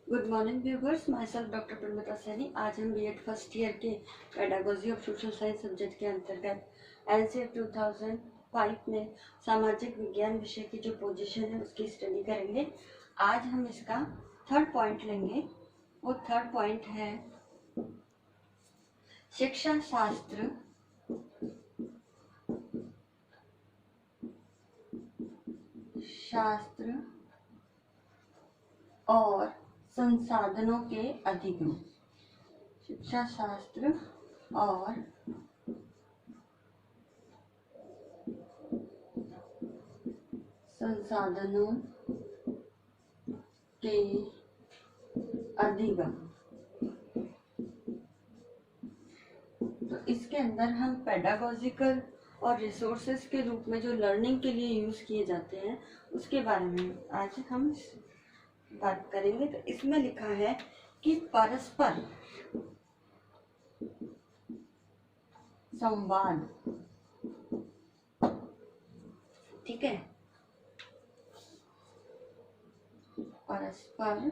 Good morning viewers, my self doctor Paramita Saini. आज हम BEd first year के pedagogy of social science subject के अंतर्गत एनसीईआरटी 2005 में सामाजिक विज्ञान विषय की जो पोजीशन है उसकी स्टडी करेंगे। आज हम इसका थर्ड पॉइंट लेंगे। वो थर्ड पॉइंट है शिक्षा शास्त्र और संसाधनों के अधिगम। शिक्षा शास्त्र और संसाधनों के अधिगम। तो इसके अंदर हम पेडागोजिकल और रिसोर्सेज के रूप में जो लर्निंग के लिए यूज किए जाते हैं उसके बारे में आज हम बात करेंगे। तो इसमें लिखा है कि परस्पर संवाद, ठीक है, परस्पर।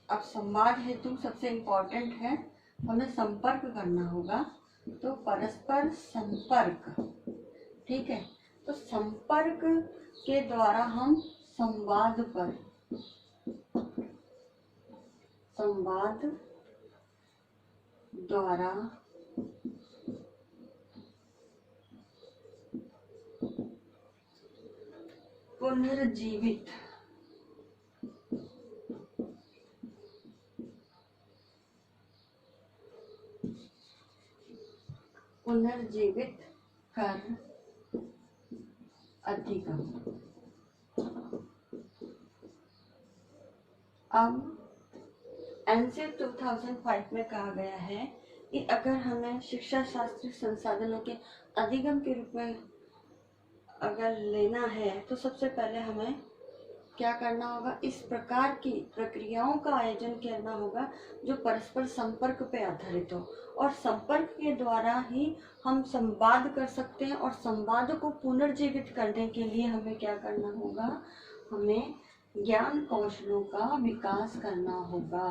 अब संवाद हेतु सबसे इम्पोर्टेंट है, हमें संपर्क करना होगा। तो परस्पर संपर्क, ठीक है। तो संपर्क के द्वारा हम संवाद द्वारा पुनर्जीवित कर अधिगम। अब एनसीईआरटी 2005 में कहा गया है कि अगर हमें शिक्षा शास्त्र संसाधनों के अधिगम के रूप में अगर लेना है तो सबसे पहले हमें क्या करना होगा, इस प्रकार की प्रक्रियाओं का आयोजन करना होगा जो परस्पर संपर्क पे आधारित हो, और संपर्क के द्वारा ही हम संवाद कर सकते हैं। और संवाद को पुनर्जीवित करने के लिए हमें क्या करना होगा, हमें ज्ञान कौशलों का विकास करना होगा।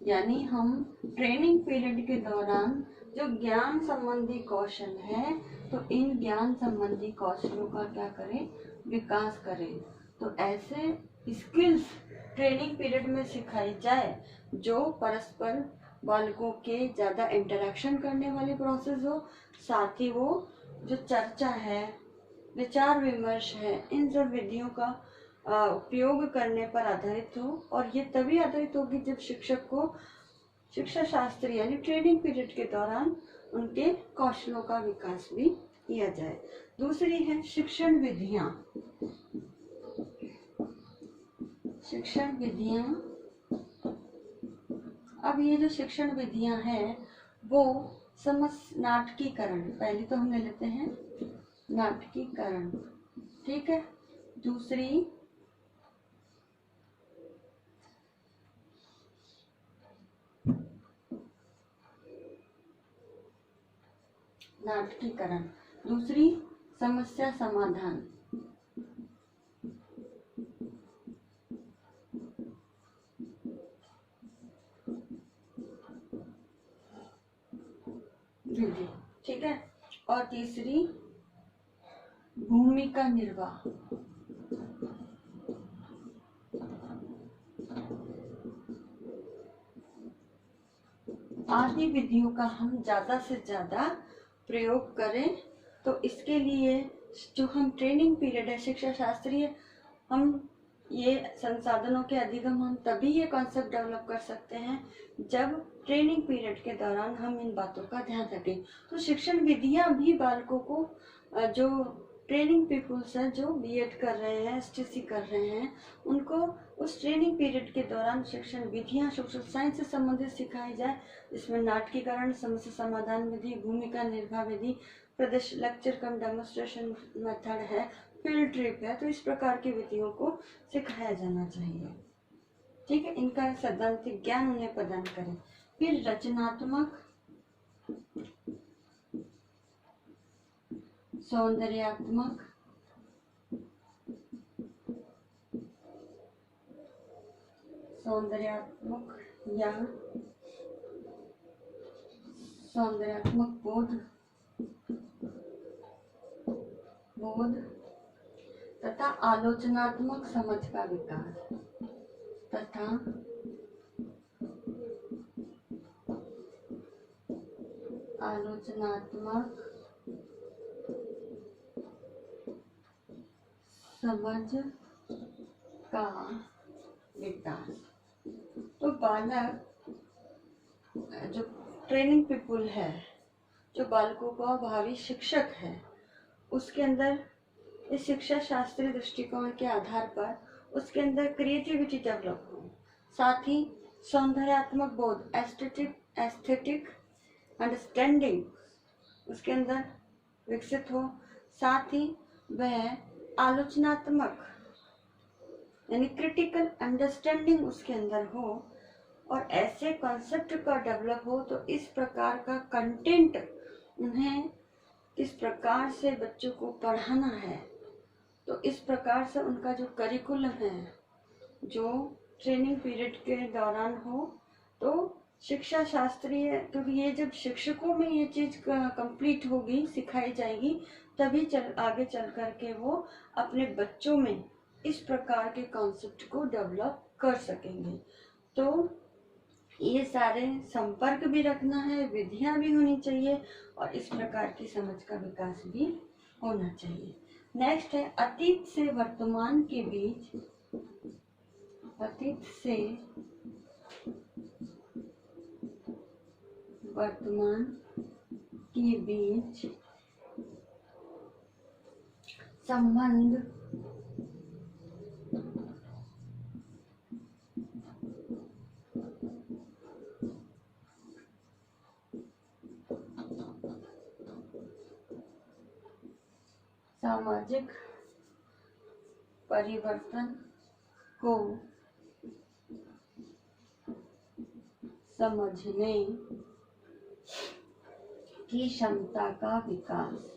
यानी हम ट्रेनिंग पीरियड के दौरान जो ज्ञान संबंधी कौशल है तो इन ज्ञान संबंधी कौशलों का क्या करें, विकास करें। तो ऐसे स्किल्स ट्रेनिंग पीरियड में सिखाई जाए जो परस्पर बालकों के ज़्यादा इंटरेक्शन करने वाली प्रोसेस हो, साथ ही वो जो चर्चा है, विचार विमर्श है, इन सब विधियों का उपयोग करने पर आधारित हो। और ये तभी आधारित होगी जब शिक्षक को शिक्षा शास्त्र यानी ट्रेनिंग पीरियड के दौरान उनके कौशलों का विकास भी किया जाए। दूसरी है शिक्षण विधियां। शिक्षण विधियां, अब ये जो शिक्षण विधियां हैं वो नाटकीकरण, पहले तो हम ले लेते हैं नाटकीकरण, ठीक है। दूसरी नाटकीकरण, दूसरी समस्या समाधान। विधि, ठीक है। और तीसरी भूमिका निर्वाह। आदि विधियों का हम ज्यादा से ज्यादा प्रयोग करें। तो इसके लिए जो हम ट्रेनिंग पीरियड है शिक्षा शास्त्रीय, हम ये संसाधनों के अधिगम हम तभी ये कॉन्सेप्ट डेवलप कर सकते हैं जब ट्रेनिंग पीरियड के दौरान हम इन बातों का ध्यान रखें। तो शिक्षण विधियां भी बालकों को, जो ट्रेनिंग पीपुल्स हैं जो बीएड कर रहे हैं, एसटीसी कर रहे हैं, उनको उस ट्रेनिंग पीरियड के दौरान शिक्षण विधियां सोशल साइंस से संबंधित सिखाई जाए, जिसमें नाटकीकरण, समस्या समाधान विधि, भूमिका निर्वाह विधि, प्रदर्शन लेक्चर कम डेमोन्स्ट्रेशन मेथड है, फील्ड ट्रिप है। तो इस प्रकार की विधियों को सिखाया जाना चाहिए, ठीक है। इनका सैद्धांतिक ज्ञान उन्हें प्रदान करें। फिर रचनात्मक, सौंदर्यात्मक, सौंदर्यात्मक या सौंदर्यात्मक बोध तथा आलोचनात्मक समझ का विकास तथा आलोचनात्मक समझ का विकास। तो बालक जो ट्रेनिंग पीपुल है, जो बालकों का भावी शिक्षक है, उसके अंदर इस शिक्षा शास्त्रीय दृष्टिकोण के आधार पर उसके अंदर क्रिएटिविटी डेवलप हो, साथ ही सौंदर्यात्मक बोध एस्थेटिक अंडरस्टैंडिंग उसके अंदर विकसित हो, साथ ही वह आलोचनात्मक यानी क्रिटिकल अंडरस्टैंडिंग उसके अंदर हो और ऐसे कॉन्सेप्ट का डेवलप हो। तो इस प्रकार का कंटेंट उन्हें किस प्रकार से बच्चों को पढ़ाना है, तो इस प्रकार से उनका जो करिकुलम है जो ट्रेनिंग पीरियड के दौरान हो, तो शिक्षा शास्त्रीय, क्योंकि ये जब शिक्षकों में ये चीज कंप्लीट होगी, सिखाई जाएगी, तभी आगे चल करके वो अपने बच्चों में इस प्रकार के कॉन्सेप्ट को डेवलप कर सकेंगे। तो ये सारे संपर्क भी रखना है, विधियां भी होनी चाहिए और इस प्रकार की समझ का विकास भी होना चाहिए। नेक्स्ट है अतीत से वर्तमान के बीच, अतीत से वर्तमान के बीच संबंध सामाजिक परिवर्तन को समझने की क्षमता का विकास।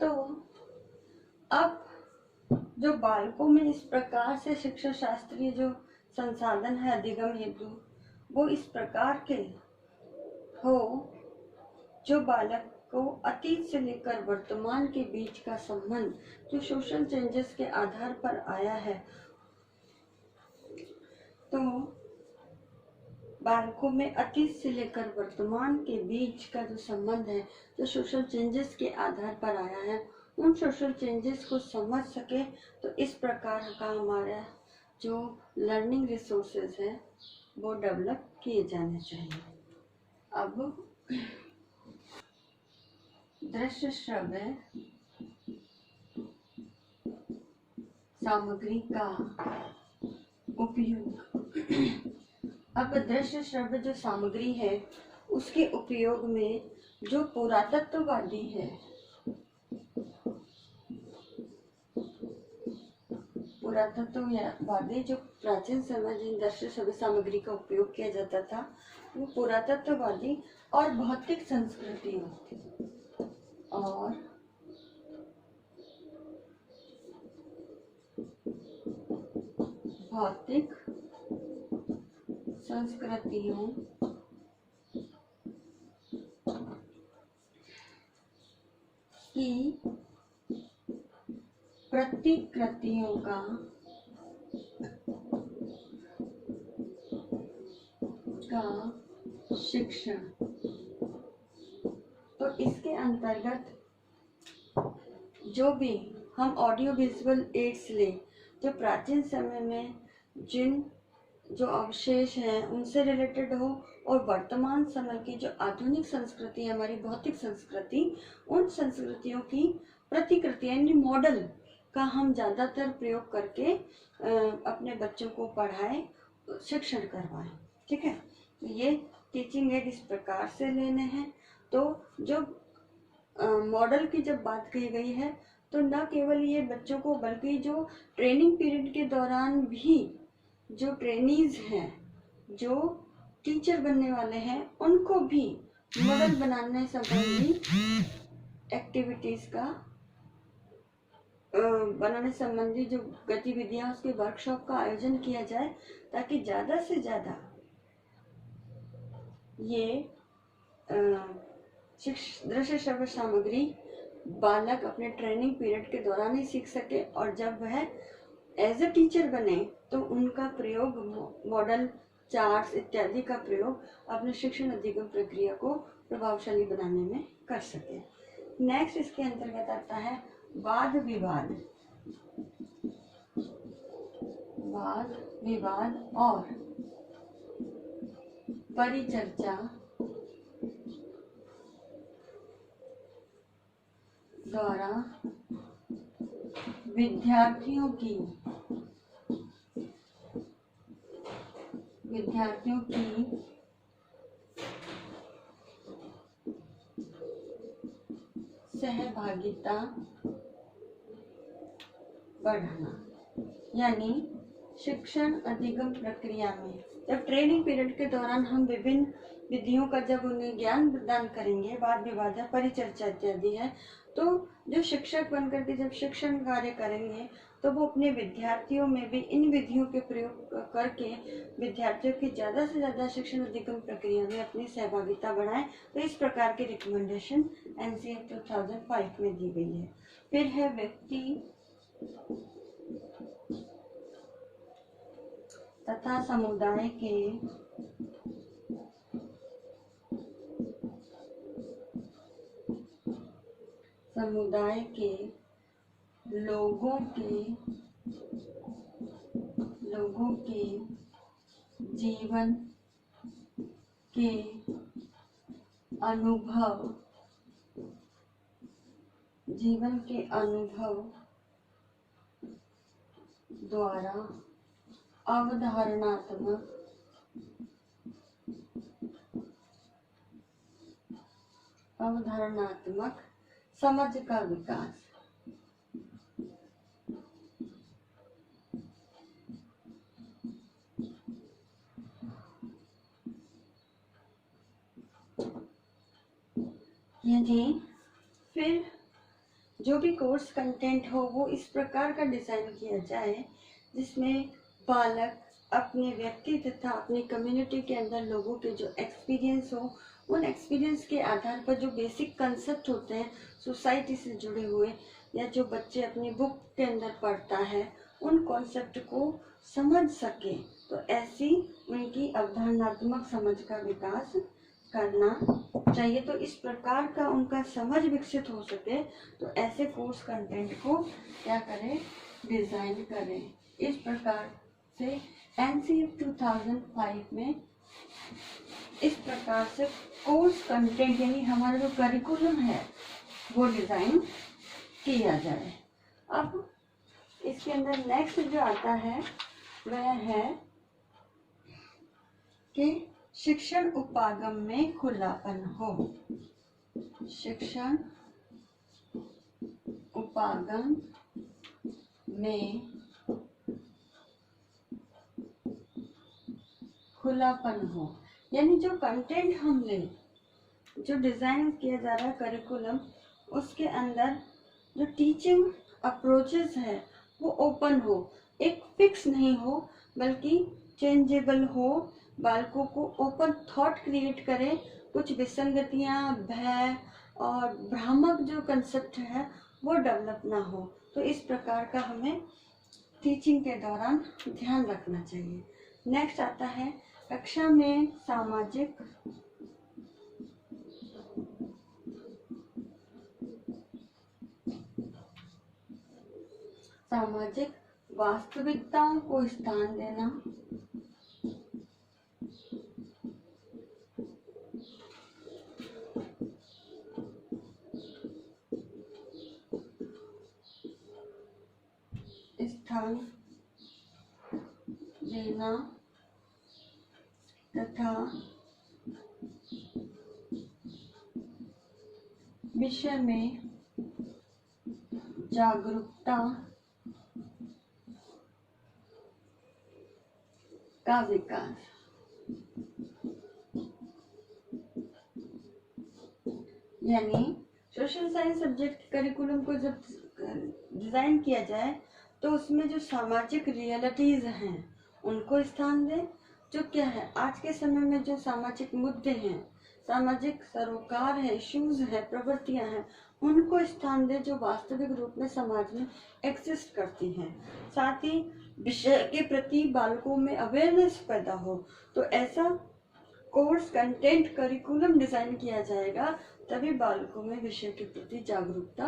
तो अब जो बालकों में इस प्रकार से शिक्षा शास्त्रीय जो संसाधन है अधिगम हेतु, वो इस प्रकार के हो जो बालक को अतीत से लेकर वर्तमान के बीच का संबंध जो सोशल चेंजेस के आधार पर आया है, तो बालकों में अतीत से लेकर वर्तमान के बीच का जो संबंध है जो सोशल चेंजेस के आधार पर आया है, उन सोशल चेंजेस को समझ सके, तो इस प्रकार का हमारा जो लर्निंग रिसोर्सेज है वो डेवलप किए जाने चाहिए। अब दृश्य श्रव्य सामग्री का उपयोग। अब दृश्य श्रव्य जो सामग्री है उसके उपयोग में जो पुरातत्ववादी है, पुरातत्ववादी जो प्राचीन समय जिन दृश्य श्रव्य सामग्री का उपयोग किया जाता था, वो पुरातत्ववादी और भौतिक संस्कृतियों और भौतिक संस्कृतियों की प्रतिकृतियों का शिक्षण। तो इसके अंतर्गत जो भी हम ऑडियो विजुअल एड्स ले, जो प्राचीन समय में जिन जो अवशेष हैं उनसे रिलेटेड हो, और वर्तमान समय की जो आधुनिक संस्कृति है हमारी भौतिक संस्कृति, उन संस्कृतियों की प्रतिकृति यानी मॉडल का हम ज़्यादातर प्रयोग करके अपने बच्चों को पढ़ाएं, शिक्षण करवाएं। ठीक है, ये टीचिंग एड इस प्रकार से लेने हैं। तो जो मॉडल की जब बात कही गई है, तो न केवल ये बच्चों को बल्कि जो ट्रेनिंग पीरियड के दौरान भी जो ट्रेनीज हैं, जो टीचर बनने वाले हैं, उनको भी मॉडल बनाने संबंधी एक्टिविटीज का बनाने संबंधी जो गतिविधियां, उसके वर्कशॉप का आयोजन किया जाए, ताकि ज़्यादा से ज़्यादा ये दृश्य श्रव्य सामग्री बालक अपने ट्रेनिंग पीरियड के दौरान ही सीख सके, और जब वह एज अ टीचर बने तो उनका प्रयोग, मॉडल, चार्ट्स इत्यादि का प्रयोग अपने शिक्षण अधिगम प्रक्रिया को प्रभावशाली बनाने में कर सके। नेक्स्ट इसके अंतर्गत आता है वाद विवाद। वाद विवाद और परिचर्चा द्वारा विद्यार्थियों की सहभागिता बढ़ाना। यानी शिक्षण अधिगम प्रक्रिया में जब ट्रेनिंग पीरियड के दौरान हम विभिन्न विधियों का जब उन्हें ज्ञान प्रदान करेंगे, वाद विवाद है, परिचर्चा इत्यादि है, तो जो शिक्षक बनकर के जब शिक्षण कार्य करेंगे तो वो अपने विद्यार्थियों में भी इन विधियों के प्रयोग करके विद्यार्थियों की ज़्यादा से ज़्यादा शिक्षण अधिगम प्रक्रिया में अपनी सहभागिता बढ़ाएं। तो इस प्रकार की रिकमेंडेशन एनसीएफ 2005 में दी गई है। फिर है व्यक्ति तथा समुदाय के लोगों के जीवन के अनुभव द्वारा अवधारणात्मक समझ का विकास। यानी फिर जो भी कोर्स कंटेंट हो वो इस प्रकार का डिजाइन किया जाए जिसमें बालक अपने व्यक्ति तथा अपनी कम्युनिटी के अंदर लोगों के जो एक्सपीरियंस हो, उन एक्सपीरियंस के आधार पर जो बेसिक कंसेप्ट होते हैं सोसाइटी से जुड़े हुए, या जो बच्चे अपनी बुक के अंदर पढ़ता है, उन कॉन्सेप्ट को समझ सके। तो ऐसी उनकी अवधारणात्मक समझ का विकास करना चाहिए। तो इस प्रकार का उनका समझ विकसित हो सके, तो ऐसे कोर्स कंटेंट को क्या करें, डिजाइन करें। इस प्रकार से एनसीएफ 2005 में इस प्रकार से कोर्स कंटेंट यानी हमारा जो करिकुलम है वो डिजाइन किया जाए। अब इसके अंदर नेक्स्ट जो आता है वह है कि शिक्षण उपागम में खुलापन हो। शिक्षण उपागम में खुलापन हो, यानी जो कंटेंट हमने जो डिजाइन किया जा रहा है करिकुलम, उसके अंदर जो टीचिंग अप्रोचेस है वो ओपन हो, एक फिक्स नहीं हो बल्कि चेंजेबल हो, बालकों को ओपन थॉट क्रिएट करे, कुछ विसंगतियां, भय और भ्रामक जो कंसेप्ट है वो डेवलप ना हो। तो इस प्रकार का हमें टीचिंग के दौरान ध्यान रखना चाहिए। नेक्स्ट आता है कक्षा में सामाजिक वास्तविकताओं को स्थान देना। तथा विषय में जागरूकता का विकास। यानी सोशल साइंस सब्जेक्ट करिकुलम को जब डिज़ाइन किया जाए तो उसमें जो सामाजिक रियलिटीज़ हैं उनको स्थान दें। जो क्या है आज के समय में जो सामाजिक मुद्दे हैं, सामाजिक सरोकार है, इश्यूज हैं, प्रवृत्तियां हैं, उनको स्थान दें जो वास्तविक रूप में समाज में एग्जिस्ट करती हैं। साथ ही विषय के प्रति बालकों में अवेयरनेस पैदा हो, तो ऐसा कोर्स कंटेंट करिकुलम डिजाइन किया जाएगा, तभी बालकों में विषय के प्रति जागरूकता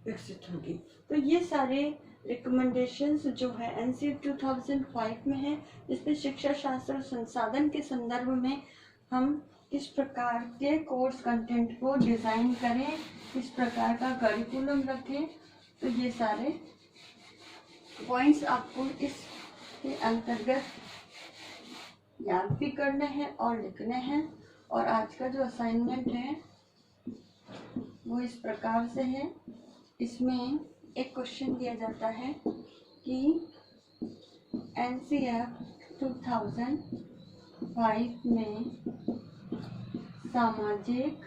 विकसित होगी। तो ये सारे रिकमेंडेशंस जो है एनसीईआरटी 2005 में है, जिसमें शिक्षा शास्त्र और संसाधन के संदर्भ में हम किस प्रकार के कोर्स कंटेंट को डिजाइन करें, किस प्रकार का करिकुलम रखें, तो ये सारे पॉइंट्स आपको इसके अंतर्गत याद भी करने हैं और लिखने हैं। और आज का जो असाइनमेंट है वो इस प्रकार से है। इसमें एक क्वेश्चन दिया जाता है कि एनसीईआरटी 2005 में सामाजिक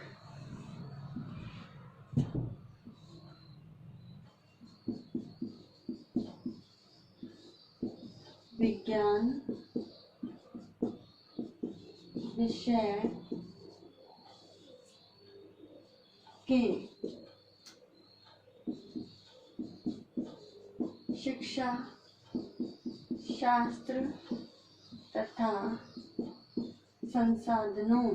विज्ञान विषय के शिक्षा शास्त्र तथा संसाधनों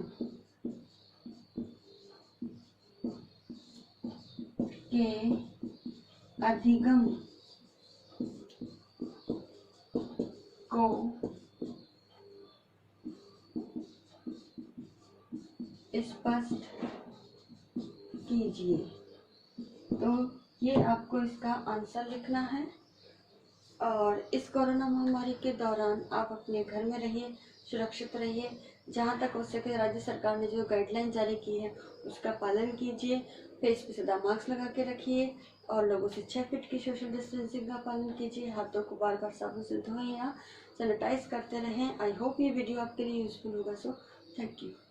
के अधिगम को स्पष्ट कीजिए। तो ये आपको इसका आंसर लिखना है। और इस कोरोना महामारी के दौरान आप अपने घर में रहिए, सुरक्षित रहिए। जहाँ तक हो सके राज्य सरकार ने जो गाइडलाइन जारी की है उसका पालन कीजिए। फेस पे सदा मास्क लगा के रखिए और लोगों से 6 फीट की सोशल डिस्टेंसिंग का पालन कीजिए। हाथों को बार बार साबुन से धोएं या सैनिटाइज करते रहें। आई होप ये वीडियो आपके लिए यूजफुल होगा। So thank you.